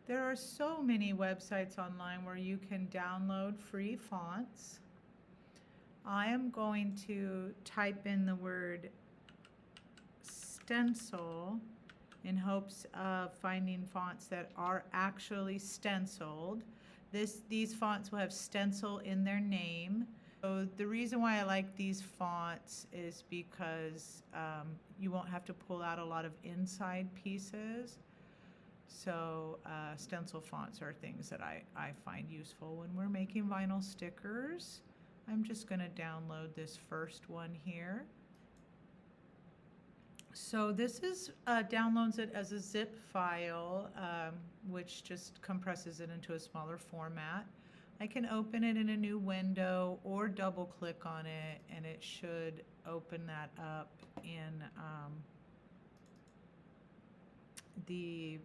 There are so many websites online where you can download free fonts. I am going to type in the word stencil in hopes of finding fonts that are actually stenciled. These fonts will have stencil in their name. So the reason why I like these fonts is because you won't have to pull out a lot of inside pieces. So stencil fonts are things that I find useful when we're making vinyl stickers. I'm just going to download this first one here. So this is downloads it as a zip file, which just compresses it into a smaller format. I can open it in a new window or double click on it, and it should open that up in the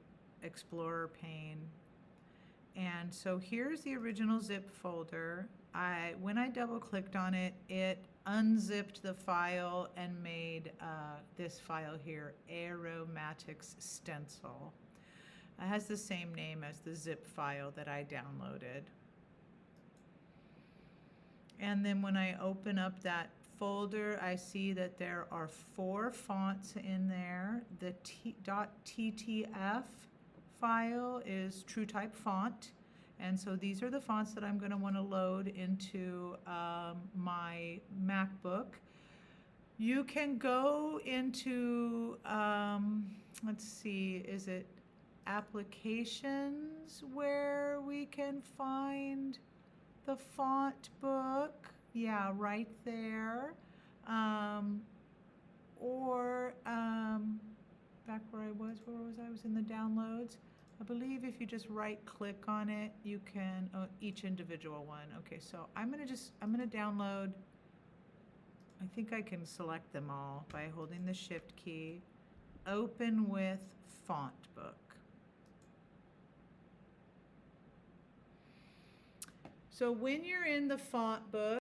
Explorer pane. And so here's the original zip folder. When I double clicked on it, it unzipped the file and made this file here, Aromatics Stencil. It has the same name as the zip file that I downloaded. And then when I open up that folder, I see that there are 4 fonts in there. The .ttf file is TrueType font. And so these are the fonts that I'm going to want to load into my MacBook. You can go into, let's see, is it applications where we can find the font book? Yeah, right there. Or back where I was I? I was in the downloads. I believe if you just right click on it, you can, each individual one. Okay, so I'm gonna download, I think I can select them all by holding the shift key. Open with font book. So when you're in the font book,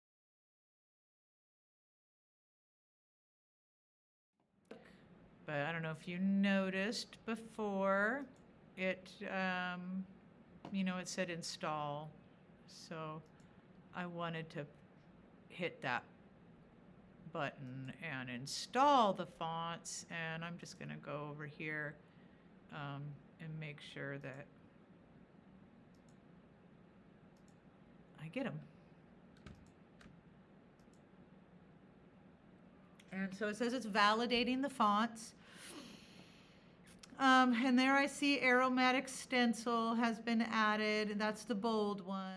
but I don't know if you noticed before, it, it said install. So I wanted to hit that button and install the fonts, and I'm just going to go over here and make sure that I get them. And so it says it's validating the fonts. And there I see Aromatic Stencil has been added. That's the bold one.